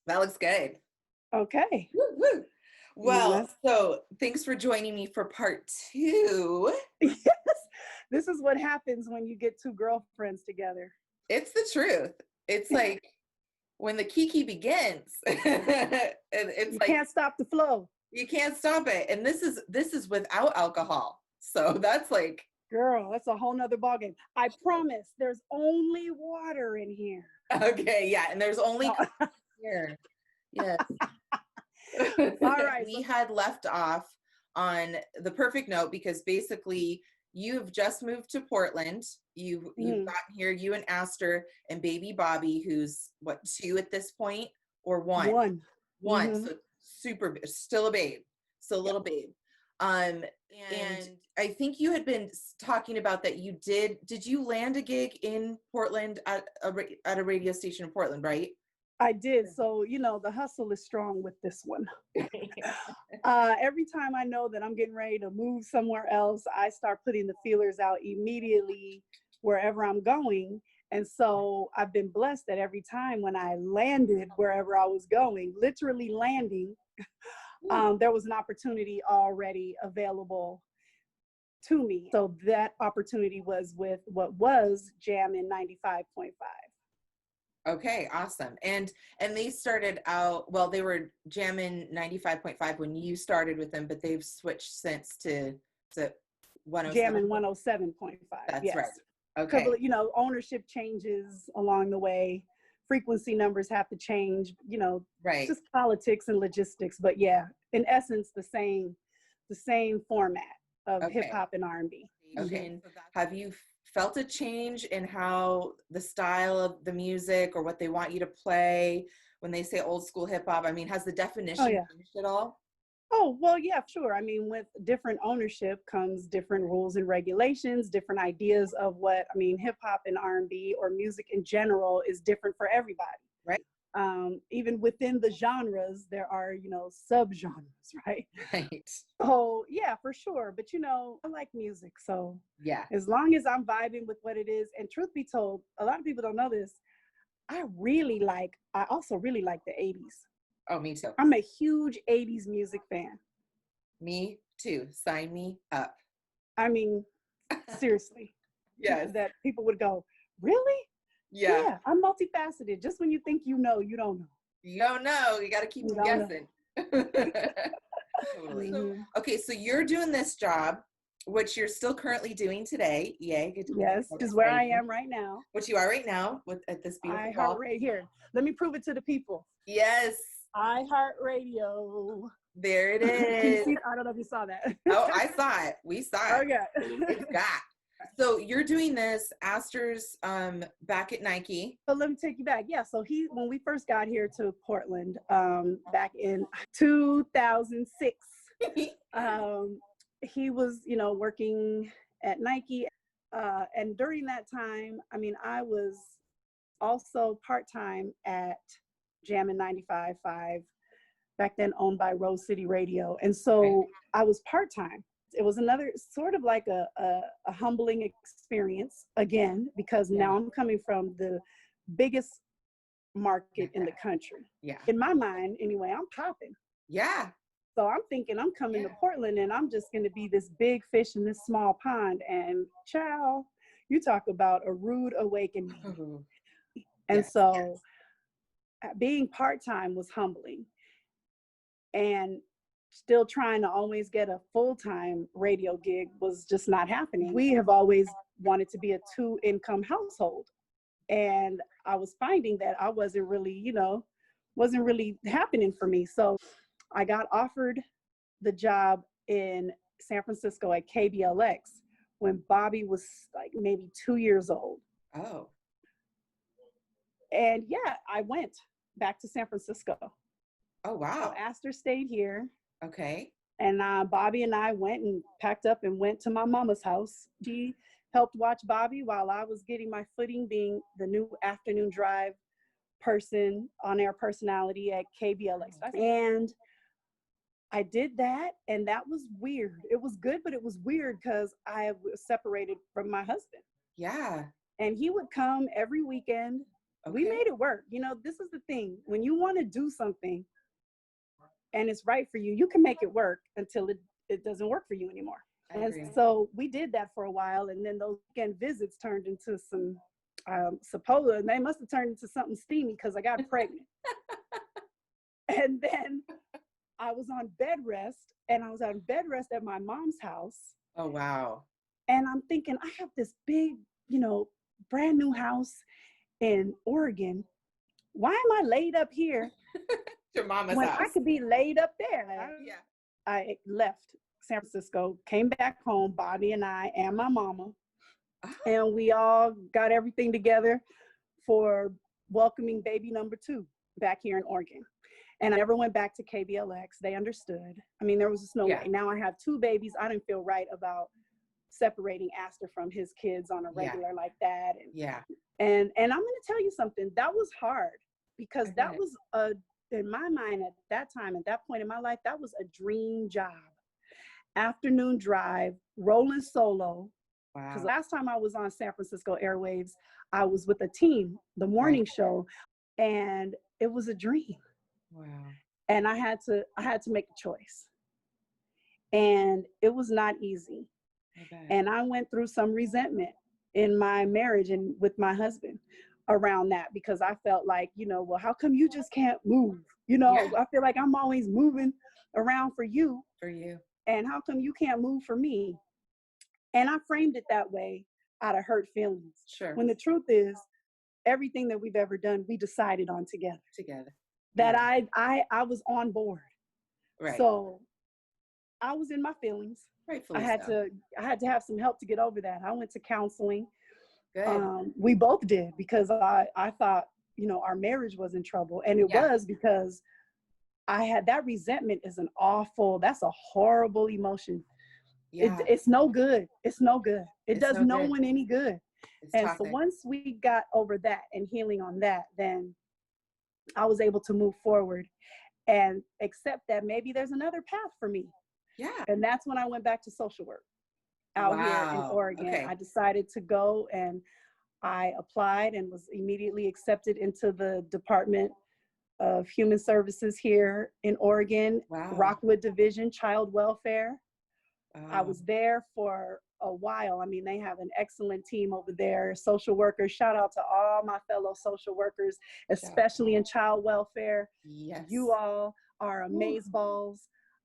That looks good. Okay. Woo, woo. Now Well, so thanks for joining me for part two. yes, this is what happens when you get two girlfriends together. It's the truth. It's like when the kiki begins, and it's You like can't stop the flow. you can't stop it. And this is without alcohol. So that's like, Girl, that's a whole nother ballgame. I promise there's only water in here. okay, yeah. And there's only Oh, here. Yes. all right. We had left off on the perfect note because basically you've just moved to Portland. You've gotten here, you and Aster and baby Bobby, who's what, 2 at this point, or 1? One. One. So super, still a babe, still a little babe. And I think you had been talking about that you did you land a gig in Portland at a radio station in Portland, right? I did. So, the hustle is strong with this one. Every time I know that I'm getting ready to move somewhere else, I start putting the feelers out immediately wherever I'm going. And so I've been blessed that every time when I landed wherever I was going, literally landing, there was an opportunity already available to me. So that opportunity was with what was Jam in 95.5. Okay, awesome. And they started out, well, they were jamming 95.5 when you started with them, but they've switched since to 107. Jamming 107.5. That's yes. right. Okay. Ownership changes along the way. Frequency numbers have to change, Right. just politics and logistics. But yeah, in essence, the same format of hip hop and R&B. Okay. And have you felt a change in how the style of the music or what they want you to play when they say old school hip hop? I mean, has the definition changed at all? Oh, well, yeah, sure. I mean, with different ownership comes different rules and regulations, different ideas of hip hop and R&B or music in general is different for everybody. Right. Even within the genres, there are, sub-genres, right? Right. Oh, yeah, for sure. But, I like music. So yeah, as long as I'm vibing with what it is, and truth be told, a lot of people don't know this, I also really like the 80s. Oh, me too. I'm a huge 80s music fan. Me too. Sign me up. I mean, seriously. Yes. That people would go, really? Yeah. I'm multifaceted. Just when you think you know, you don't know. You don't know. You got to keep them guessing. Totally. Okay, so you're doing this job, which you're still currently doing today. Yay. Yes, is where I am right now. Which you are right now at this beautiful iHeart Radio. Here, let me prove it to the people. Yes. iHeart Radio. There it is. I don't know if you saw that. Oh, I saw it. We saw it. Okay. It's got. So you're doing this, Aster's back at Nike. So let me take you back. Yeah, so when we first got here to Portland, back in 2006, he was, working at Nike. And during that time, I was also part-time at Jammin' 95.5, back then owned by Rose City Radio. And so I was part-time. It was another sort of like a humbling experience again, because now I'm coming from the biggest market in the country. Yeah. In my mind, anyway, I'm popping. Yeah. So I'm thinking I'm coming to Portland and I'm just going to be this big fish in this small pond. And child, you talk about a rude awakening. Oh. And so being part-time was humbling. And still trying to always get a full-time radio gig was just not happening. We have always wanted to be a 2-income household. And I was finding that I wasn't really happening for me. So I got offered the job in San Francisco at KBLX when Bobby was like maybe 2 years old. Oh. And I went back to San Francisco. Oh, wow. So Aster stayed here. Okay. And Bobby and I went and packed up and went to my mama's house. She helped watch Bobby while I was getting my footing being the new afternoon drive person, on-air personality at KBLX. And I did that, and that was weird. It was good, but it was weird because I was separated from my husband. Yeah. And he would come every weekend We made it work. You know, this is the thing. When you want to do something and it's right for you, you can make it work until it doesn't work for you anymore. And so we did that for a while. And then those weekend visits turned into some, they must have turned into something steamy because I got pregnant. And then I was on bed rest, and I was on bed rest at my mom's house. Oh, wow. And I'm thinking, I have this big, you know, brand new house in Oregon. Why am I laid up here Your mama's when house. I could be laid up there? Yeah. I left San Francisco, came back home, Bobby and I and my mama, and we all got everything together for welcoming baby number 2 back here in Oregon. And I never went back to KBLX. They understood. I mean, there was just no way. Now I have 2 babies. I didn't feel right about separating Astor from his kids on a regular like that. And I'm going to tell you something. That was hard because that was in my mind at that time, at that point in my life, that was a dream job. Afternoon drive, rolling solo. Wow. Because last time I was on San Francisco airwaves, I was with a team, the morning show, and it was a dream. Wow. And I had to make a choice. And it was not easy. And I went through some resentment in my marriage and with my husband around that, because I felt like, you know, well, how come you just can't move? You know, I feel like I'm always moving around for you. And how come you can't move for me? And I framed it that way out of hurt feelings. Sure. When the truth is, everything that we've ever done, we decided on together. That I was on board. Right. So I was in my feelings. Rightfully I had to have some help to get over that. I went to counseling. Good. We both did, because I thought, you know, our marriage was in trouble. And it was because I had that resentment that's a horrible emotion. Yeah. It's no good. It's no good. It does no one any good. And so once we got over that and healing on that, then I was able to move forward and accept that maybe there's another path for me. Yeah. And that's when I went back to social work out here in Oregon. Okay. I decided to go, and I applied and was immediately accepted into the Department of Human Services here in Oregon, Rockwood Division, Child Welfare. I was there for a while. I mean, they have an excellent team over there, social workers. Shout out to all my fellow social workers, especially in child welfare. Yes. You all are amazeballs.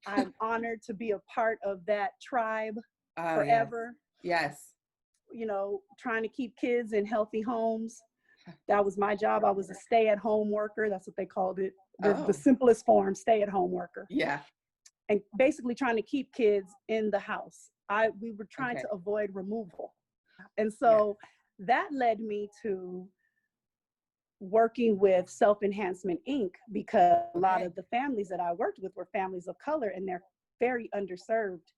I'm honored to be a part of that tribe forever. Yes. You know, trying to keep kids in healthy homes. That was my job. I was a stay-at-home worker. That's what they called it. The simplest form, stay-at-home worker. Yeah. And basically trying to keep kids in the house. We were trying to avoid removal. And so that led me to working with Self-Enhancement, Inc., because a lot of the families that I worked with were families of color, and they're very underserved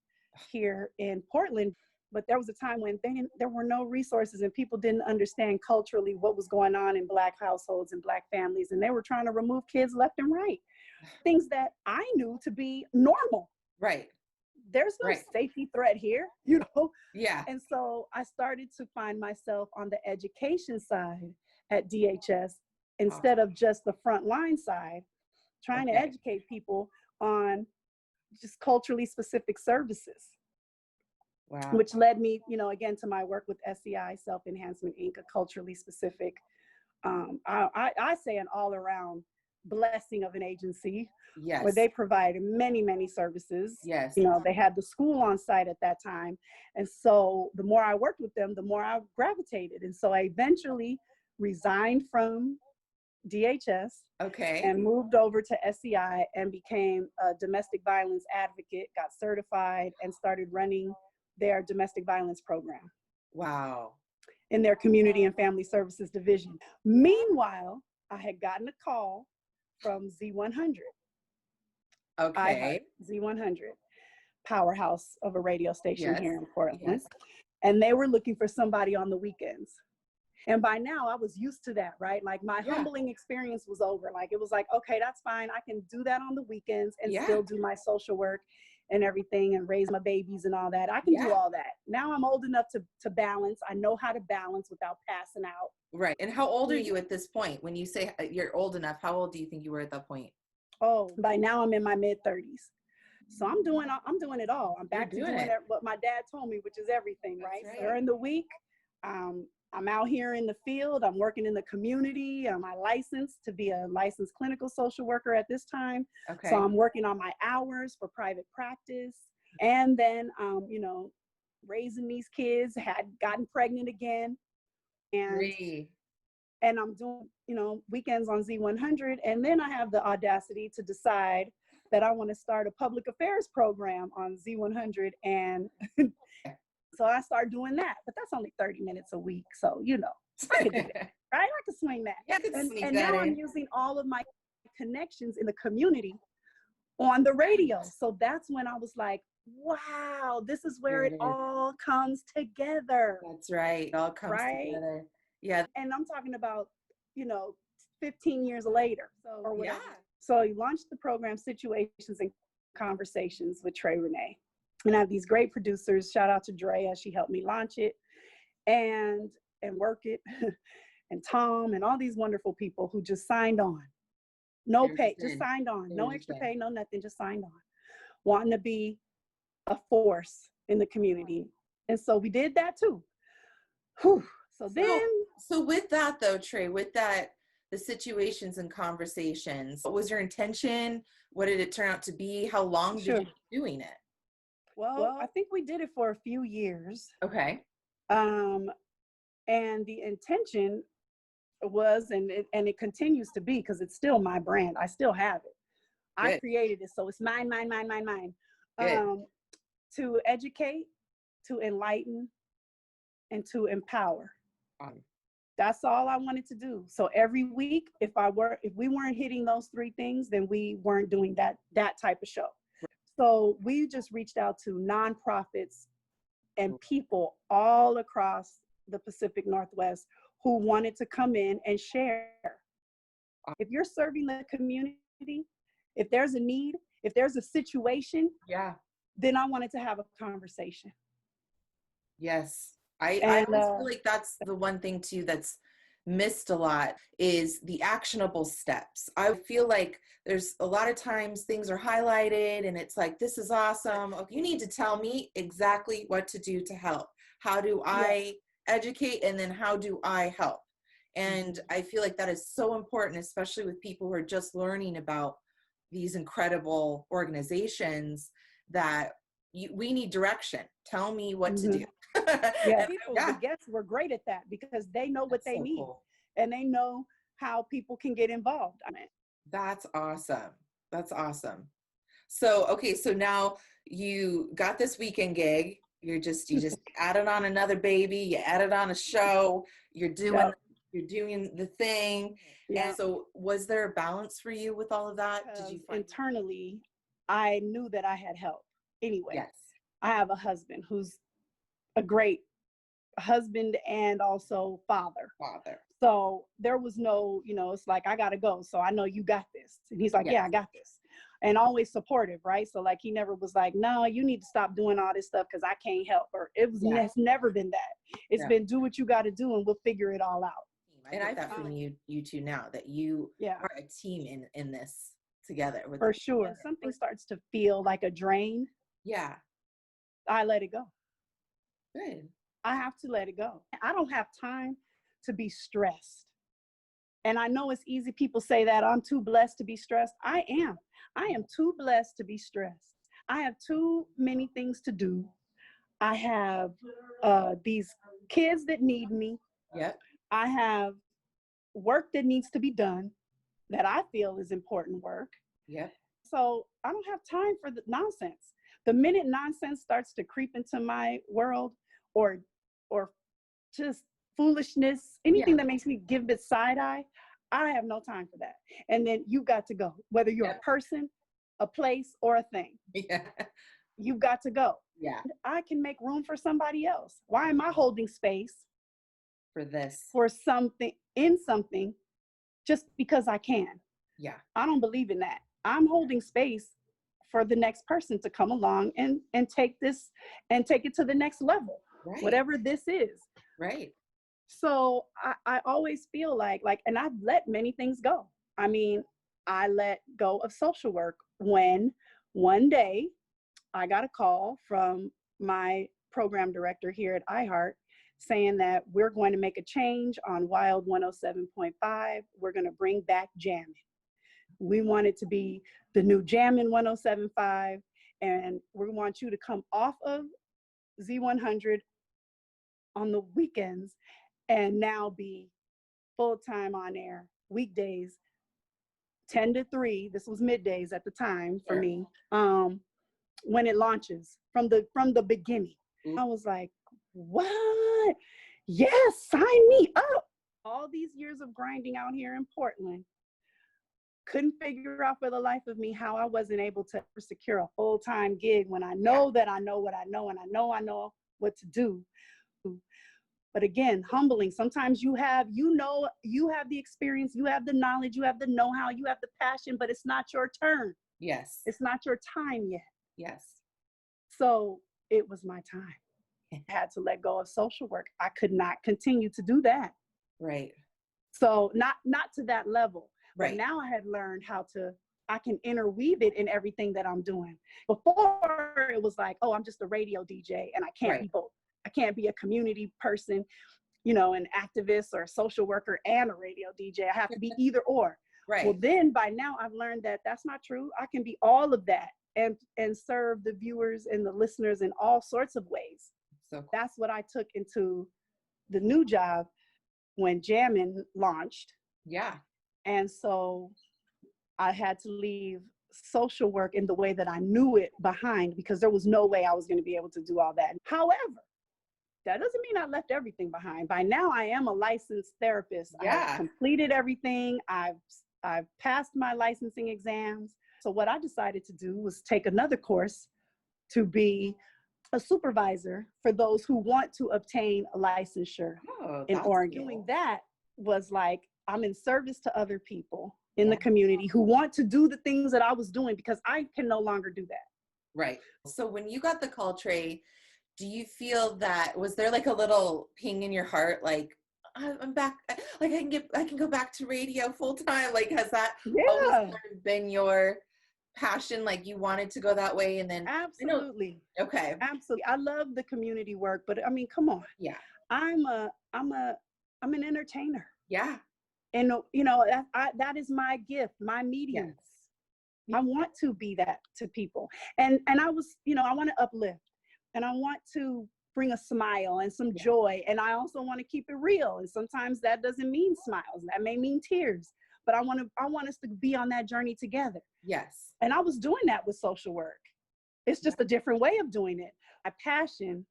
here in Portland. But there was a time when there were no resources, and people didn't understand culturally what was going on in Black households and Black families, and they were trying to remove kids left and right. Things that I knew to be normal. Right. There's no safety threat here, you know? Yeah. And so I started to find myself on the education side at DHS instead of just the frontline side, trying to educate people on just culturally specific services. Wow. Which led me, you know, again, to my work with S.E.I, Self-Enhancement, Inc., a culturally specific, I say an all-around blessing of an agency. Yes. Where they provide many, many services. Yes. You know, they had the school on site at that time. And so the more I worked with them, the more I gravitated. And so I eventually resigned from DHS. And moved over to S.E.I and became a domestic violence advocate, got certified, and started running their domestic violence program. Wow. In their community and family services division. Meanwhile, I had gotten a call from Z100. Z100, powerhouse of a radio station here in Portland. Yes. And they were looking for somebody on the weekends. And by now I was used to that, right? Like my humbling experience was over. Like it was like, okay, that's fine. I can do that on the weekends and still do my social work and everything and raise my babies and all that. I can do all that. Now I'm old enough to balance. I know how to balance without passing out. Right. And how old are you at this point? When you say you're old enough, how old do you think you were at that point? Oh, by now I'm in my mid-30s. So I'm doing it all. I'm back to doing what my dad told me, which is everything, right? During the week, I'm out here in the field. I'm working in the community. I'm licensed to be a licensed clinical social worker at this time. Okay. So I'm working on my hours for private practice. And then, you know, raising these kids, had gotten pregnant again. And I'm doing, you know, weekends on Z100. And then I have the audacity to decide that I want to start a public affairs program on Z100. And so I start doing that, but that's only 30 minutes a week. So, you know, I can do that, right? I can swing that. Yeah, and now I'm using all of my connections in the community on the radio. So that's when I was like, wow, this is where it all comes together. That's right. It all comes together. Yeah. And I'm talking about, you know, 15 years later. So, So you launched the program Situations and Conversations with Trey Renee. And I have these great producers. Shout out to Drea. She helped me launch it and work it. And Tom and all these wonderful people who just signed on. No pay, just signed on. No extra pay, no nothing, just signed on. Wanting to be a force in the community. And so we did that too. Whew. So with that though, Trey, with that, the Situations and Conversations, what was your intention? What did it turn out to be? How long did you keep doing it? Well, I think we did it for a few years. Okay. And the intention was, and it continues to be, because it's still my brand. I still have it. I created it, so it's mine. To educate, to enlighten, and to empower. That's all I wanted to do. So every week, if we weren't hitting those three things, then we weren't doing that type of show. So we just reached out to nonprofits and people all across the Pacific Northwest who wanted to come in and share. If you're serving the community, if there's a need, if there's a situation, then I wanted to have a conversation. Yes. I always feel like that's the one thing too that's missed a lot, is the actionable steps. I feel like there's a lot of times things are highlighted and it's like, this is awesome. You need to tell me exactly what to do to help. How do I educate, and then how do I help? And I feel like that is so important, especially with people who are just learning about these incredible organizations, that we need direction. Tell me what to do. The guests were great at that, because they know what they need, and they know how people can get involved. That's awesome. That's awesome. So, okay, so now you got this weekend gig. You just added on another baby. You added on a show. You're doing the thing. Yeah. And so, was there a balance for you with all of that? Did you find internally, I knew that I had help anyway. Yes. I have a husband who's a great husband and also father. So there was no, it's like, I gotta go. So I know you got this. And he's like, yeah, I got this. And always supportive, right? So like, he never was like, no, you need to stop doing all this stuff because I can't help. Or it's never been that. It's been, do what you got to do and we'll figure it all out. And I get that from you two now, that you are a team in this together. For sure. If something starts to feel like a drain. Yeah. I let it go. Good. I have to let it go. I don't have time to be stressed. And I know it's easy. People say that I'm too blessed to be stressed. I am too blessed to be stressed. I have too many things to do. I have these kids that need me. Yep. I have work that needs to be done that I feel is important work. Yep. So I don't have time for the nonsense. The minute nonsense starts to creep into my world, or just foolishness, anything that makes me give it side eye, I have no time for that. And then you got to go, whether you're a person, a place, or a thing. Yeah. You've got to go. Yeah. I can make room for somebody else. Why am I holding space for this, for something just because I can? Yeah. I don't believe in that. I'm holding space for the next person to come along and take this and take it to the next level, Right. whatever this is. Right. So I always feel like, and I've let many things go. I mean, I let go of social work when one day I got a call from my program director here at iHeart saying that we're going to make a change on Wild 107.5. We're going to bring back jamming. We want it to be the new Jammin' 107.5, and we want you to come off of Z100 on the weekends and now be full-time on air weekdays 10 to 3. This was middays at the time for me, when it launches from the beginning. I was like, what? Yes, sign me up. All these years of grinding out here in Portland, couldn't figure out for the life of me how I wasn't able to secure a full-time gig when I know that I know what I know, and I know what to do. But again, humbling. Sometimes you have the experience, you have the knowledge, you have the know-how, you have the passion, but it's not your turn. Yes. It's not your time yet. Yes. So it was my time. I had to let go of social work. I could not continue to do that. Right. So not to that level. Right. But now I had learned I can interweave it in everything that I'm doing. Before it was like, oh, I'm just a radio DJ and I can't be both. I can't be a community person, an activist or a social worker and a radio DJ. I have to be either or. Right. Well, then by now I've learned that that's not true. I can be all of that and serve the viewers and the listeners in all sorts of ways. So cool. That's what I took into the new job when Jammin' launched. Yeah. And so I had to leave social work in the way that I knew it behind, because there was no way I was going to be able to do all that. However, that doesn't mean I left everything behind. By now I am a licensed therapist. Yeah. I've completed everything. I've passed my licensing exams. So what I decided to do was take another course to be a supervisor for those who want to obtain a licensure in Oregon. Cool. Doing that was like, I'm in service to other people in the community who want to do the things that I was doing, because I can no longer do that. Right. So when you got the call, Trey, do you feel that, was there like a little ping in your heart, like, I'm back, like I can go back to radio full time? Like, has that always kind of been your passion? Like you wanted to go that way? And then absolutely. Okay. Absolutely. I love the community work, but I mean, come on. Yeah. I'm an entertainer. Yeah. And that is my gift, my medium. Yes. I want to be that to people. And I was, I want to uplift, and I want to bring a smile and some joy. And I also want to keep it real. And sometimes that doesn't mean smiles. That may mean tears. But I want us to be on that journey together. Yes. And I was doing that with social work. It's just a different way of doing it. My passion,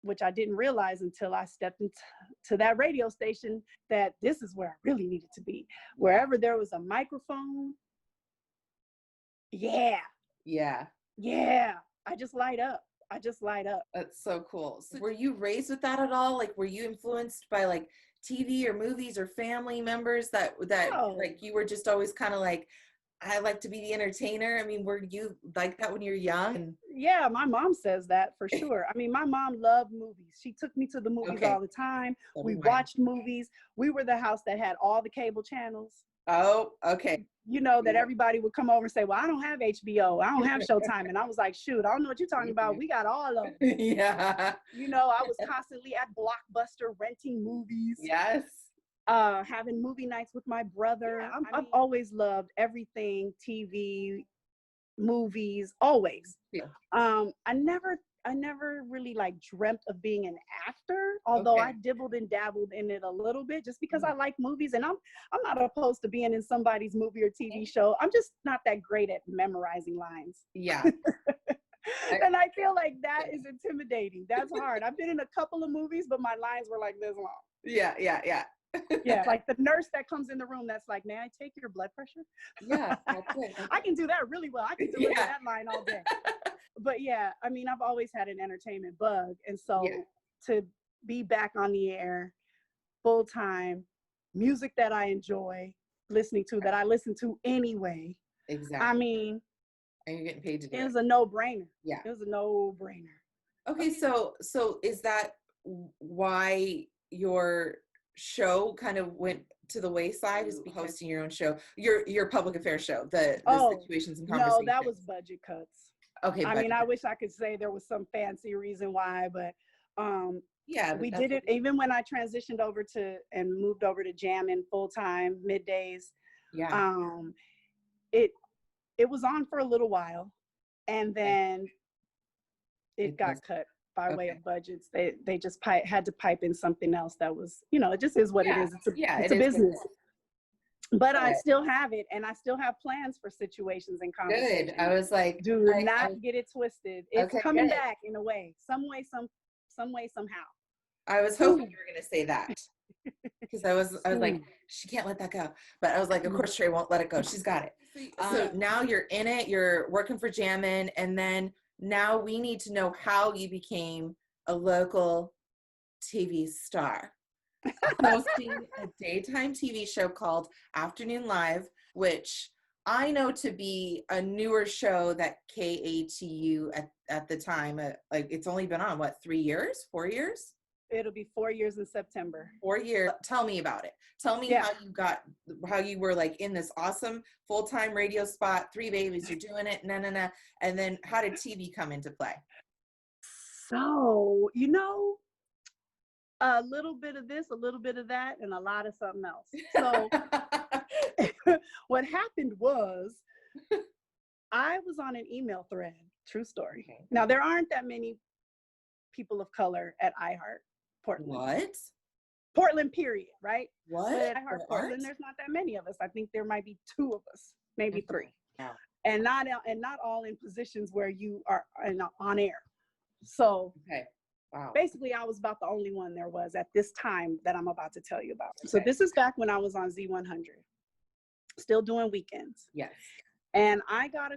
which I didn't realize until I stepped into that radio station, that this is where I really needed to be. Wherever there was a microphone, yeah. I just light up. That's so cool. So were you raised with that at all? Like, were you influenced by like TV or movies or family members that like you were just always kind of like, I like to be the entertainer? I mean, were you like that when you were young? Yeah, my mom says that for sure. I mean, my mom loved movies. She took me to the movies all the time. We watched movies. We were the house that had all the cable channels. Oh, okay. That everybody would come over and say, well, I don't have HBO. I don't have Showtime. And I was like, shoot, I don't know what you're talking about. We got all of them. Yeah. I was constantly at Blockbuster renting movies. Yes. Having movie nights with my brother. I've always loved everything, TV, movies, always. Yeah. I never really like dreamt of being an actor, although I dibbled and dabbled in it a little bit just because I like movies, and I'm not opposed to being in somebody's movie or TV show. I'm just not that great at memorizing lines. Yeah. And I feel like that is intimidating. That's hard. I've been in a couple of movies, but my lines were like this long. Yeah. Yeah, like the nurse that comes in the room that's like, may I take your blood pressure? Yeah, that's it. I can do that really well. I can deliver that line all day. But yeah, I mean, I've always had an entertainment bug. And so to be back on the air full time, music that I enjoy listening to, that I listen to anyway. Exactly. I mean, And you're getting paid to do It it. was a no-brainer. Yeah. It was a no-brainer. Okay, so is that why your show kind of went to the wayside, is hosting your own show, your public affairs show, the situations and conversations? No, that was budget cuts. Okay. I mean, I wish I could say there was some fancy reason why, but yeah, we did it even when I transitioned over and moved over to jamming full time middays. Yeah. It was on for a little while, and then it got cut by way of budgets. They just had to pipe in something else that was, it just is what it is. It's a business. But I still have it, and I still have plans for situations and conversations. Good. I was like, do not get it twisted. It's coming back in a way, some way, somehow. I was hoping you were going to say that, because I was like, she can't let that go. But I was like, of course Trey won't let it go. She's got it. So now you're in it. You're working for Jammin', and then now we need to know how you became a local TV star. Hosting a daytime TV show called Afternoon Live, which I know to be a newer show that KATU at the time, like it's only been on, what, 3 years, 4 years? It'll be 4 years in September. 4 years. Tell me about it. Tell me how you were like in this awesome full-time radio spot, 3 babies, you're doing it, and then how did TV come into play? So, a little bit of this, a little bit of that, and a lot of something else. So what happened was I was on an email thread, true story. Okay. Now, there aren't that many people of color at iHeart Portland. What? Portland, period, right? What? But at iHeart Portland, there's not that many of us. I think there might be 2 of us, maybe 3. Wow. And not all in positions where you are on air. So wow. Basically, I was about the only one there was at this time that I'm about to tell you about. Okay. So this is back when I was on Z100, still doing weekends. Yes. And I got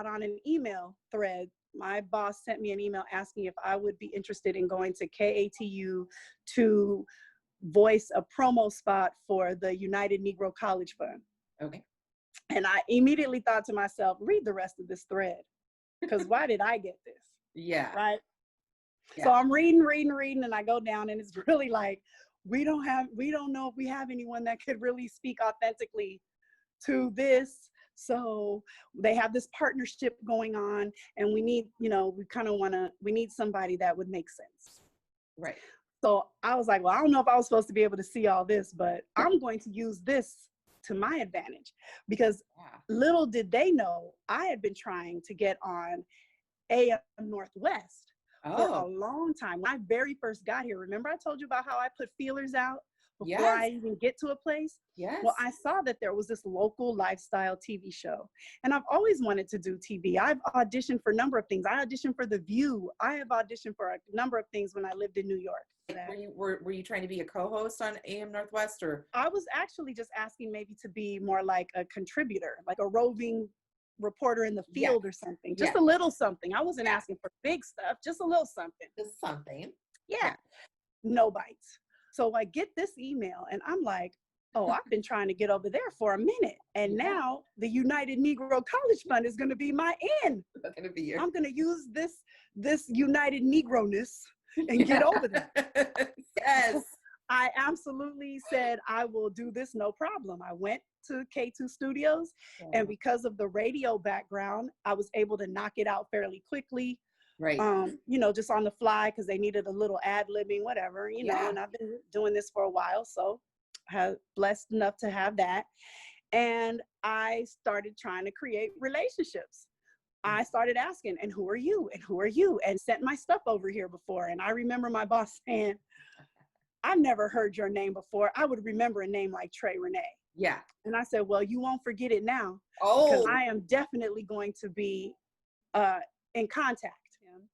on an email thread. My boss sent me an email asking if I would be interested in going to KATU to voice a promo spot for the United Negro College Fund. Okay. And I immediately thought to myself, read the rest of this thread, because why did I get this? Yeah. Right. Yeah. So I'm reading, and I go down, and it's really like, we don't know if we have anyone that could really speak authentically to this. So they have this partnership going on, and we need, we need somebody that would make sense. Right. So I was like, well, I don't know if I was supposed to be able to see all this, but I'm going to use this to my advantage, because little did they know I had been trying to get on AM Northwest for a long time. When I very first got here, remember I told you about how I put feelers out before I even get to a place? Yes. Well, I saw that there was this local lifestyle TV show, and I've always wanted to do TV. I've auditioned for a number of things. I auditioned for The View. I have auditioned for a number of things when I lived in New York. Were you trying to be a co-host on AM Northwest, or? I was actually just asking maybe to be more like a contributor, like a roving reporter in the field or something, just a little something. I wasn't asking for big stuff, just a little something. Just something. Yeah. No bites. So I get this email, and I'm like, oh, I've been trying to get over there for a minute. And now the United Negro College Fund is going to be my in. That's going to be I'm going to use this United Negro-ness and get over there. Yes. I absolutely said, I will do this, no problem. I went to K2 Studios, and because of the radio background, I was able to knock it out fairly quickly. Right. Just on the fly, because they needed a little ad-libbing, whatever, and I've been doing this for a while, so I blessed enough to have that. And I started trying to create relationships. I started asking, and who are you? And who are you? And sent my stuff over here before. And I remember my boss saying, I've never heard your name before. I would remember a name like Trey Renee. Yeah. And I said, well, you won't forget it now. Oh. Because I am definitely going to be in contact.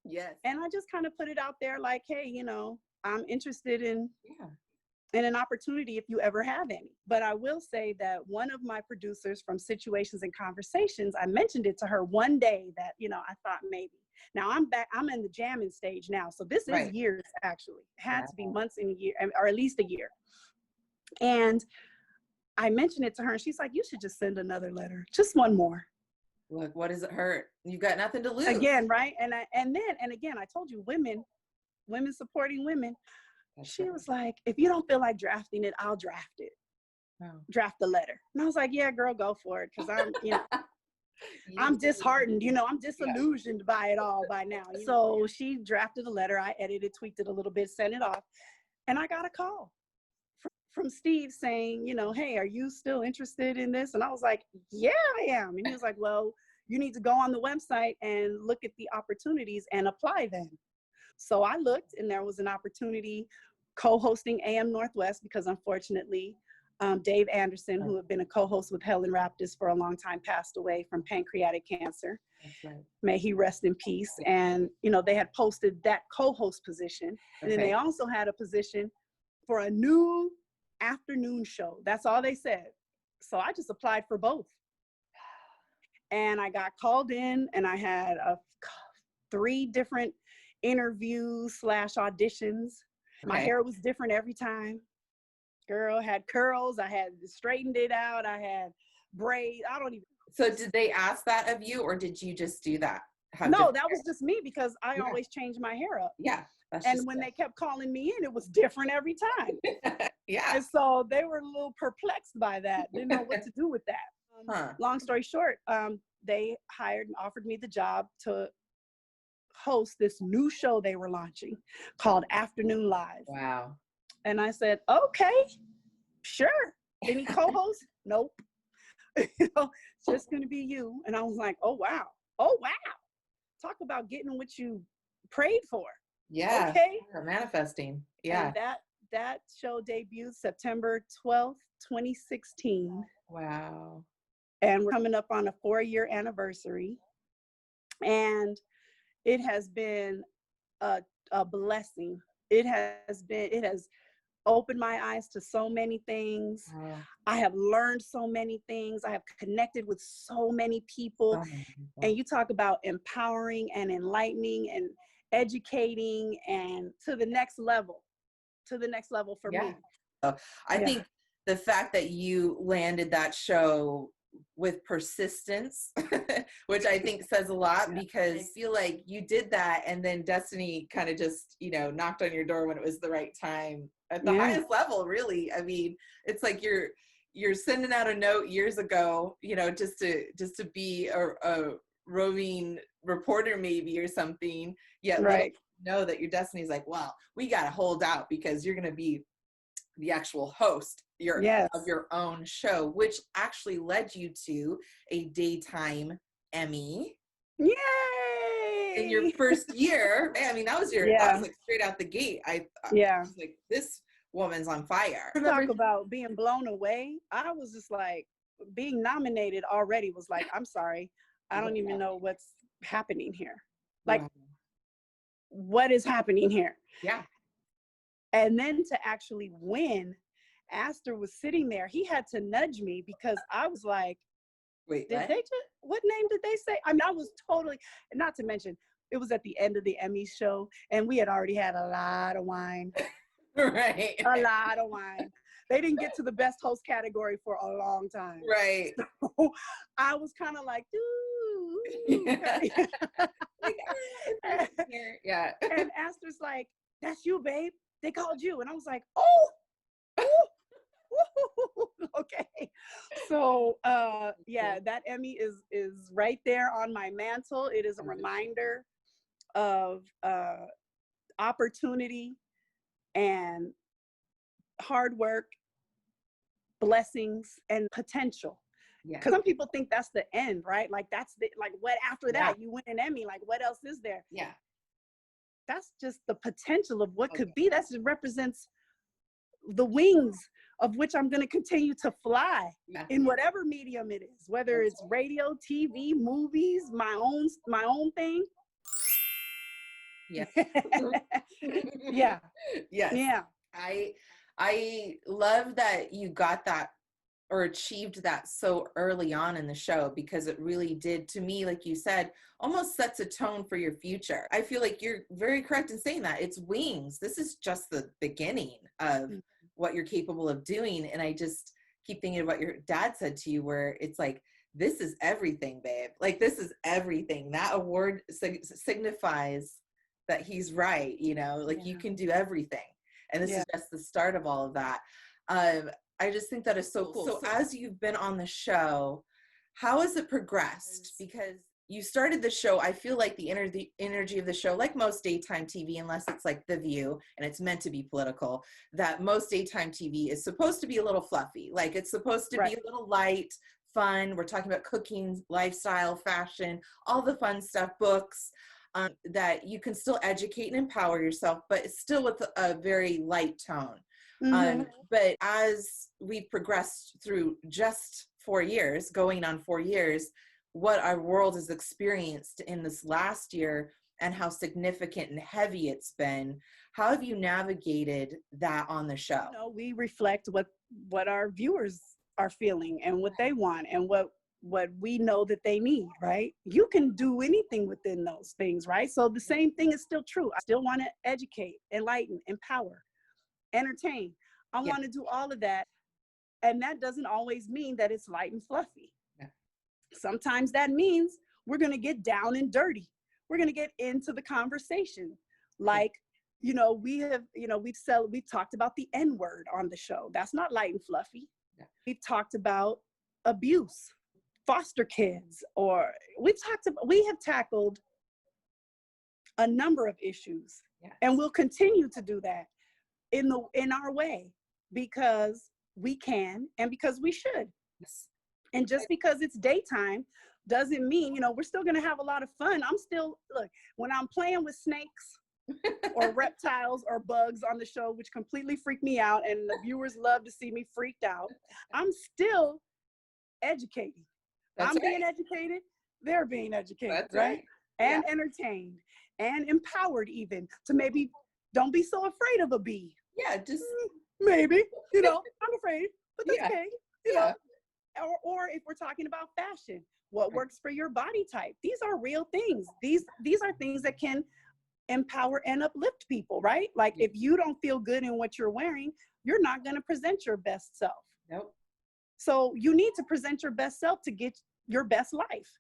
Yes. And I just kind of put it out there like, hey, I'm interested in an opportunity if you ever have any. But I will say that one of my producers from Situations and Conversations, I mentioned it to her one day that, I thought maybe. Now I'm back, I'm in the jamming stage now. So this is years, actually. It had to be months in a year, or at least a year. And I mentioned it to her, and she's like, you should just send another letter, just one more. Look, what does it hurt? You've got nothing to lose. Again, right? And again, I told you, women supporting women. That's She right. was like, if you don't feel like drafting it, I'll draft it. Wow. Draft the letter. And I was like, yeah, girl, go for it. Cause I'm, You I'm did- disheartened, I'm disillusioned by it all by now. So she drafted a letter. I edited, tweaked it a little bit, sent it off. And I got a call from Steve saying, hey, are you still interested in this? And I was like, yeah, I am. And he was like, well, you need to go on the website and look at the opportunities and apply then. So I looked, and there was an opportunity co-hosting AM Northwest, because unfortunately, Dave Anderson, who had been a co-host with Helen Raptis for a long time, passed away from pancreatic cancer. That's right. May he rest in peace. And, they had posted that co-host position. And then they also had a position for a new afternoon show. That's all they said. So I just applied for both. And I got called in, and I had 3 different interviews / auditions. My hair was different every time. Girl had curls. I had straightened it out. I had braids. I don't even. So did they ask that of you, or did you just do that? No, that was just me, because I always change my hair up. Yeah. And when they kept calling me in, it was different every time. Yeah. And so they were a little perplexed by that. Didn't know what to do with that. Long story short, they hired and offered me the job to host this new show they were launching called Afternoon Live. Wow. And I said, okay, sure. Any co-host? Nope. It's just going to be you. And I was like, oh, wow. Talk about getting what you prayed for. Yeah. Okay. Manifesting. Yeah. And that show debuted September 12th, 2016. Wow. And we're coming up on a 4-year anniversary. And it has been a blessing. It has opened my eyes to so many things. Wow. I have learned so many things. I have connected with so many people. And you talk about empowering and enlightening and educating, and to the next level for me. So I think the fact that you landed that show with persistence, which I think says a lot, because I feel like you did that, and then destiny kind of just, knocked on your door when it was the right time at the highest level, really. I mean, it's like you're sending out a note years ago, just to be a roving reporter maybe or something, yet know that your destiny is like, well, we got to hold out, because you're going to be the actual host of your own show, which actually led you to a daytime Emmy. Yay! In your first year. I mean, that was like straight out the gate. I was like, this woman's on fire. Talk about being blown away. I was just like, being nominated already was like, I'm sorry, I don't even know what's happening here. Like, what is happening here? Yeah. And then to actually win, Astor was sitting there. He had to nudge me, because I was like, wait, what name did they say? I mean, I was totally, not to mention, it was at the end of the Emmy show, and we had already had a lot of wine. Right. A lot of wine. They didn't get to the best host category for a long time. Right. So I was kind of like, ooh. Yeah. And Astor's like, that's you, babe. They called you. And I was like, okay. So that Emmy is right there on my mantle. It is a reminder of opportunity and hard work, blessings, and potential. Because some people think that's the end, right? Like, that's what after that you win an Emmy, like what else is there? Yeah. That's just the potential of what could be. That represents the wings of which I'm going to continue to fly in whatever medium it is, whether it's radio, TV, movies, my own thing. Yeah. Yeah. Yes. Yeah. I love that you got that or achieved that so early on in the show, because it really did, to me, like you said, almost sets a tone for your future. I feel like you're very correct in saying that. It's wings. This is just the beginning of what you're capable of doing. And I just keep thinking of what your dad said to you, where it's like, this is everything, babe. Like, this is everything. That award signifies that he's right, you know, like you can do everything. And this is just the start of all of that. I just think that is so cool. So as you've been on the show, how has it progressed? Because you started the show, I feel like the energy of the show, like most daytime TV, unless it's like The View and it's meant to be political, that most daytime TV is supposed to be a little fluffy. Like, it's supposed to be a little light, fun. We're talking about cooking, lifestyle, fashion, all the fun stuff, books, that you can still educate and empower yourself, but still with a very light tone. But as we've progressed through just 4 years, going on 4 years, what our world has experienced in this last year and how significant and heavy it's been, how have you navigated that on the show? You know, we reflect what our viewers are feeling and what they want and what we know that they need, right? You can do anything within those things, right? So the same thing is still true. I still want to educate, enlighten, empower, entertain. I want to do all of that. And that doesn't always mean that it's light and fluffy. Sometimes that means we're going to get down and dirty. We're going to get into the conversation. Like, you know, we've talked about the N-word on the show. That's not light and fluffy. We've talked about abuse, foster kids, or we have tackled a number of issues, and we'll continue to do that in our way, because we can and because we should. And just because it's daytime doesn't mean, you know, we're still going to have a lot of fun. Look, when I'm playing with snakes or reptiles or bugs on the show, which completely freak me out, and the viewers love to see me freaked out, I'm still educating. Being educated, they're being educated, right? And entertained and empowered, even to maybe don't be so afraid of a bee. Just maybe, you know, I'm afraid, but that's okay, you know. Or if we're talking about fashion, what works for your body type? These are real things. These are things that can empower and uplift people, right? Like, if you don't feel good in what you're wearing, you're not going to present your best self. So you need to present your best self to get your best life.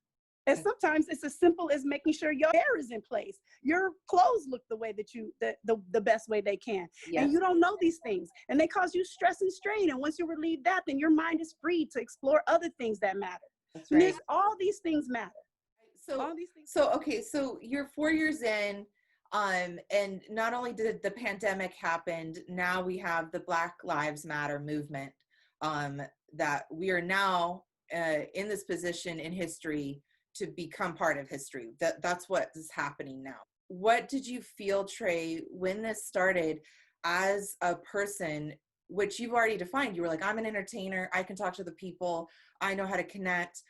And sometimes it's as simple as making sure your hair is in place, your clothes look the way that the best way they can. And you don't know these things, and they cause you stress and strain. And once you relieve that, then your mind is free to explore other things that matter. That's right. All these things matter. So you're 4 years in, and not only did the pandemic happen, now we have the Black Lives Matter movement, that we are now in this position in history to become part of history. That's what is happening now. What did you feel, Trey, when this started as a person, which you've already defined? You were like, I'm an entertainer. I can talk to the people. I know how to connect.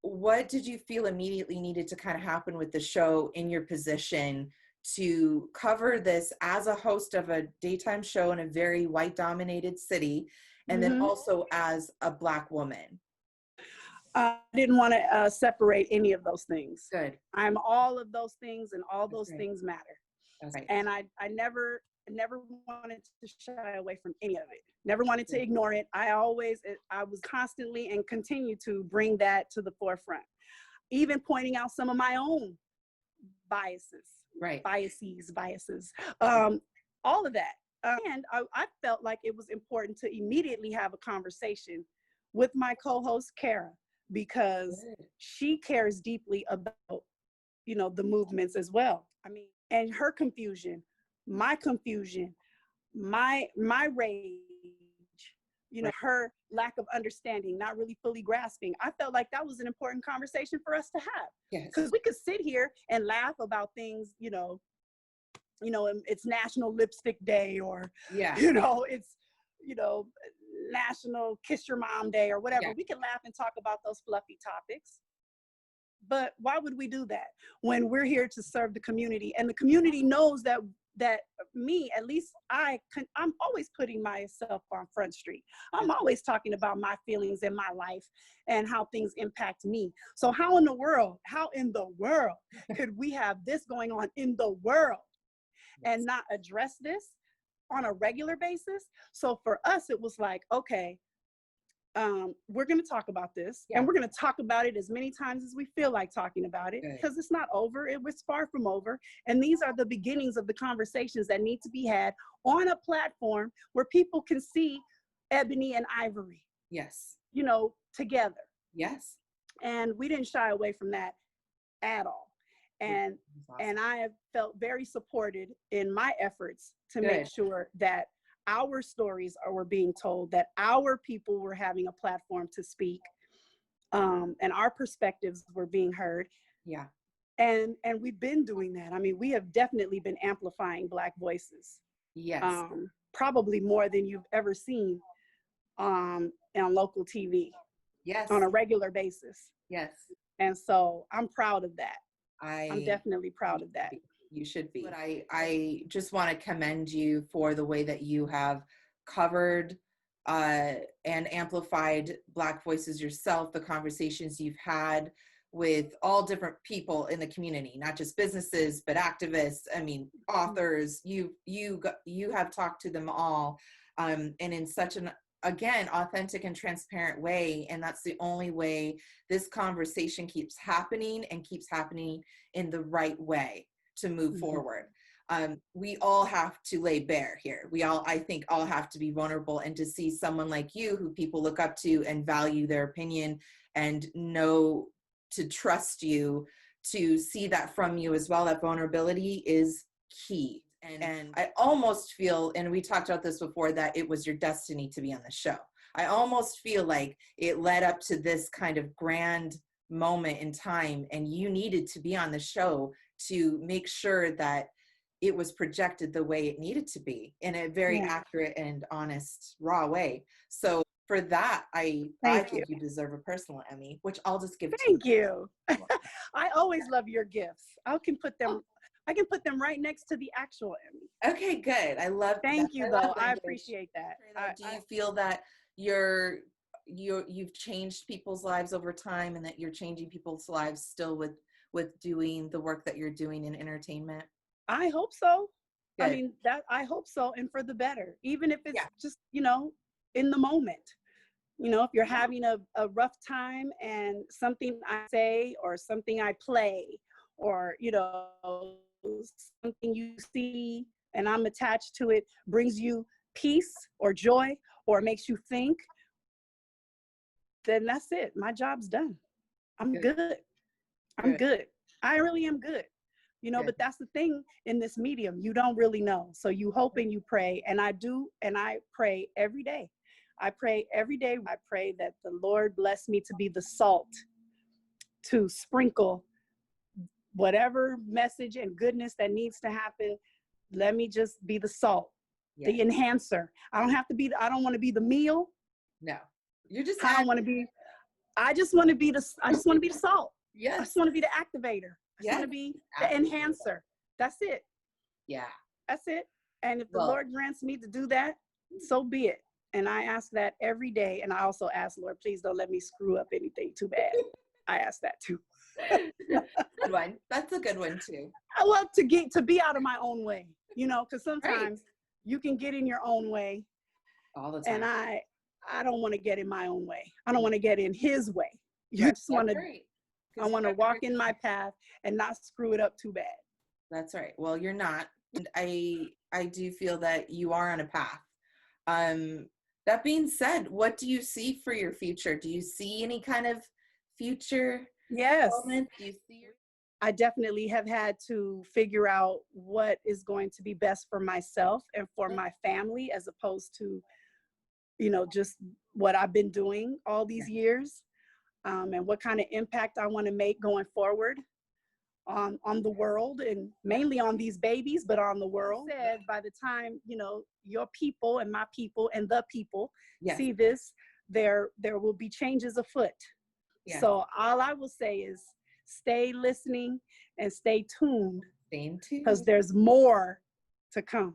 What did you feel immediately needed to kind of happen with the show in your position to cover this as a host of a daytime show in a very white-dominated city, and then also as a Black woman? I didn't want to separate any of those things. Good. I'm all of those things, and all those things matter. That's right. And I never wanted to shy away from any of it. Never wanted to ignore it. I was constantly and continue to bring that to the forefront. Even pointing out some of my own biases. Right. Biases. All of that. And I felt like it was important to immediately have a conversation with my co-host, Kara, because she cares deeply about, you know, the movements as well. I mean, and her confusion, my confusion, my rage, you know, her lack of understanding, not really fully grasping. I felt like that was an important conversation for us to have. Because we could sit here and laugh about things, you know, it's National Lipstick Day, or, you know, it's, you know, National Kiss Your Mom Day, or whatever. We can laugh and talk about those fluffy topics. But why would we do that when we're here to serve the community? And the community knows that me, at least I'm always putting myself on Front Street. I'm always talking about my feelings in my life and how things impact me. So how in the world could we have this going on in the world and not address this on a regular basis? So for us, it was like, okay, we're going to talk about this, Yeah. and we're going to talk about it as many times as we feel like talking about it, Good. because it's not over. It was far from over. And these are the beginnings of the conversations that need to be had on a platform where people can see ebony and ivory, Yes. you know, together. Yes. And we didn't shy away from that at all. And Awesome. and I have felt very supported in my efforts to Good. make sure that our stories were being told, that our people were having a platform to speak, and our perspectives were being heard. Yeah. And we've been doing that. I mean, we have definitely been amplifying Black voices. Yes. Probably more than you've ever seen on local TV. Yes. On a regular basis. Yes. And so I'm proud of that. I'm I'm definitely proud of that. You should be. But I just want to commend you for the way that you have covered and amplified Black voices yourself, the conversations you've had with all different people in the community, not just businesses, but activists, I mean, authors. You have talked to them all, and in such an, again, authentic and transparent way. And that's the only way this conversation keeps happening, and keeps happening in the right way to move forward. We all have to lay bare here. We all, I think, all have to be vulnerable, and to see someone like you who people look up to and value their opinion and know to trust you, to see that from you as well. That vulnerability is key. And I almost feel, and we talked about this before, that it was your destiny to be on the show. I almost feel like it led up to this kind of grand moment in time, and you needed to be on the show to make sure that it was projected the way it needed to be, in a very accurate and honest, raw way. So for that, I think you deserve a personal Emmy, which I'll just give to you. Thank you. I always love your gifts. I can put them right next to the actual Emmy. Okay, good. I love that. Thank you, though. I appreciate that. Do you feel that you've changed people's lives over time, and that you're changing people's lives still with doing the work that you're doing in entertainment? I hope so. Good. I mean, that I hope so, and for the better, even if it's just, you know, in the moment. You know, if you're having a rough time, and something I say or something I play, or, you know, something you see and I'm attached to it brings you peace or joy or makes you think, then that's it. My job's done. I'm good. I'm good. I really am good. You know, but that's the thing in this medium, you don't really know. So you hope and you pray, and I do, and I pray every day. I pray every day. I pray that the Lord bless me to be the salt to sprinkle whatever message and goodness that needs to happen. Let me just be the salt, the enhancer. I don't want to be the meal. No, you're just, I just want to be the salt. Yes. I just want to be the activator. I just want to be the enhancer. That's it. Yeah. That's it. And if the Lord grants me to do that, so be it. And I ask that every day. And I also ask, Lord, please don't let me screw up anything too bad. I ask that too. Good one. That's a good one too. I love to be out of my own way, you know, because sometimes you can get in your own way. All the time. And I don't want to get in my own way. I don't want to get in his way. You just want to, I want to walk in my path and not screw it up too bad. That's right. Well, you're not. And I do feel that you are on a path. That being said, what do you see for your future? Do you see any kind of future? Yes. Do you see I definitely have had to figure out what is going to be best for myself and for my family, as opposed to, you know, just what I've been doing all these years, and what kind of impact I want to make going forward on the world, and mainly on these babies, but on the world. Said by the time, you know, your people and my people and the people see this, there will be changes afoot. So all I will say is stay listening and stay tuned, because there's more to come.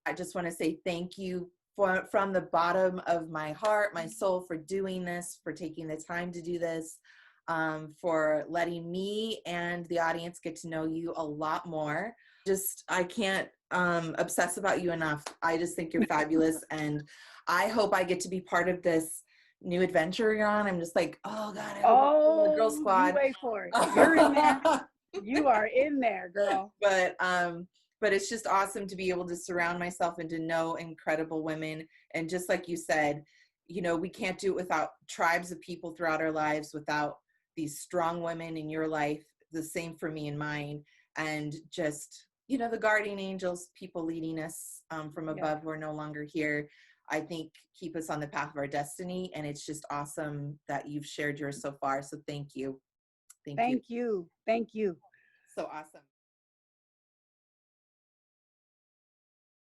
I just want to say thank you from the bottom of my heart, my soul, for doing this, for taking the time to do this, for letting me and the audience get to know you a lot more. I can't obsess about you enough. I just think you're fabulous, and I hope I get to be part of this new adventure you're on. I'm just like, oh God, I hope I'm in the girl Oh, you squad. wait for it. You're in there. You are in there, girl. But it's just awesome to be able to surround myself and to know incredible women. And just like you said, you know, we can't do it without tribes of people throughout our lives, without these strong women in your life, the same for me and mine. And just, you know, the guardian angels, people leading us from above who are no longer here, I think keep us on the path of our destiny. And it's just awesome that you've shared yours so far. So thank you. Thank you. Thank you. So awesome.